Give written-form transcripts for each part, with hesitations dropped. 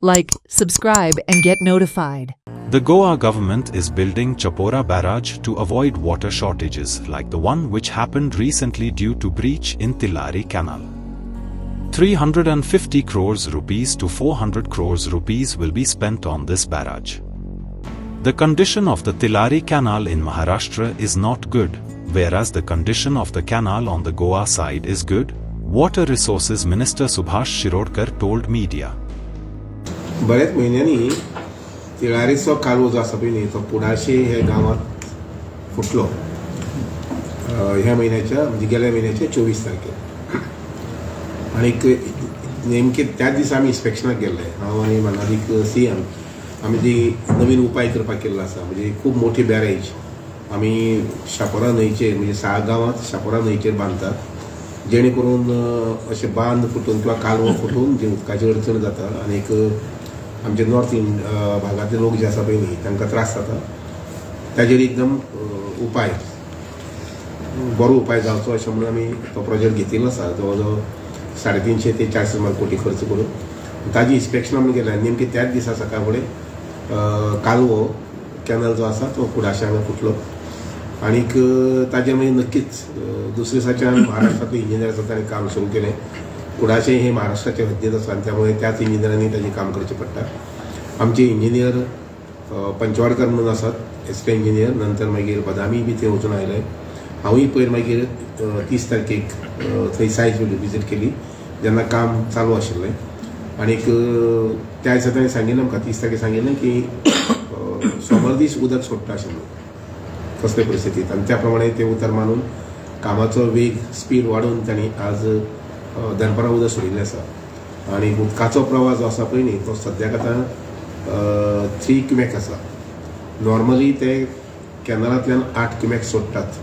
Like, subscribe and get notified. The Goa government is building Chapora barrage to avoid water shortages like the one which happened recently due to breach in Tillari Canal. 350 crores rupees to 400 crores rupees will be spent on this barrage. The condition of the Tillari Canal in Maharashtra is not good, whereas the condition of the canal on the Goa side is good, Water Resources Minister Subhash Shirodkar told media. बरेच महिन्यांनी तिळारीचो कालवो जो आसा पळय तो पुडाशे हे गावात फुटलो ह्या महिन्याच्या म्हणजे गेल्या महिन्याच्या 24 तारखेर आनीक नेमके त्याच दिसा आमी इन्स्पेक्शनाक गेल्ले हांव आनी मनालीक सीएम आमी जी नवीन उपाय करपाक केल्लो आसा म्हणजे खूब मोठी बॅरेज आमी शापोरा न्हंयचेर म्हणजे 6 गांवांत शापोरा न्हंयचेर बांदतात जेणे करून अशे बांद फुटून किंवा कालवो फुटून जे उदकाची अडचण जाता आनीक आमचे नॉर्थ भागातले लोक जे आसा पळय न्ही तांकां त्रास जाता ताजेर एकदम उपाय बरो उपाय जावचो अशें म्हणून आमी तो प्रोजेक्ट घेतिल्लो आसा जवळ जवळ 350 ते 400 कोटी खर्च करून ताजी इन्स्पेक्शन आमी केलें नेमके त्याच दिसा सकाळ फुडें कालवो कॅनल जो आसा तो कुडाशे हांगा फुटलो आनीक ताजे मागीर नक्कीच दुसऱ्या दिसाच्यान महाराष्ट्रांतले इंजिनियर आसा ताणें काम सुरू केलें कुडाशे हे महाराष्ट्राचे हद्दीत आसा आनी त्यामुळे त्याच इंजिनियरांनी ताजें काम करचें पडटा आमचे इंजिनियर पंचवाडकर म्हणून आसात एसटे इंजिनियर नंतर मागीर बदामी बी थंय वचून आयले हांवूय पयर मागीर 30 तारखेक थंय सायट विजीट केली जेन्ना काम चालू आशिल्लें आनीक त्या दिसा ताणें सांगिल्लें आमकां 30 तारखेक सांगिल्लें की सोमार दीस उदक सोडटा आशिल्लें कसले परिस्थितींत आनी त्या प्रमाणे ते उतर मानून कामाचो वेग स्पीड वाडोवन तांणी आज दनपारां उदक सोडिल्लें आसा आनी उदकाचो प्रवाह जो आसा पळय न्ही तो सद्याक आतां 3 क्युमेक आसा नॉर्मली ते कॅनलांतल्यान 8 क्युमेक सोडटात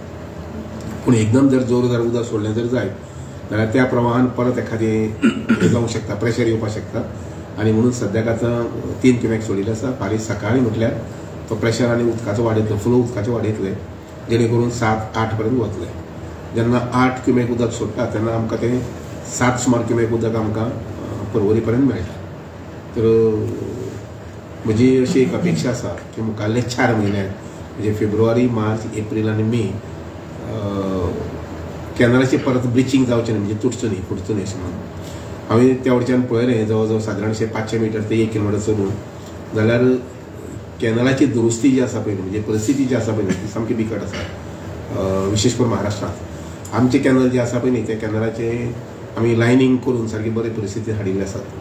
पूण एकदम जर जोरदार उदक सोडलें जर जायत जाल्यार त्या प्रवाहान परत एखादें जावंक शकता प्रेशर येवपाक शकता आनी म्हणून सद्याक आतां 3 क्युमेक सोडिल्ले आसा फाल्यां सकाळीं म्हटल्यार तो प्रेशर आनी उदकाचो वाडयतलो फ्लो उदकाचो वाडयतले जेणे करून 7-8 पर्यंत वतले जेन्ना 8 क्युमेक उदक सोडटा तेन्ना आमकां तें 7 सुमार क्युमेक उदक आमकां पर्वरी पर्यंत मेळटा तर म्हजी अशी एक अपेक्षा आसा की मुखाल्ले 4 म्हयन्यात म्हणजे फेब्रुवारी मार्च एप्रील आनी मे कॅनलाचें परत ब्लिचींग जावचें न्ही म्हणजे तुटचो न्ही फुटचो न्ही अशें म्हणून हांवें त्या वटेच्यान पळयलें जवळ जवळ सादारणशे 500 मिटर ते 1 किलोमिटर चलून जाल्यार कॅनलाची दुरुस्ती जी आसा पळय म्हणजे परिस्थिती जी आसा पळय ती सामकी बिकट आसा विशेश करून महाराष्ट्रांत आमचे कॅनल जे आसा पळय न्ही त्या कॅनलाचे आमी लायनींग करून सारकी बरे परिस्थितींत हाडिल्ले आसात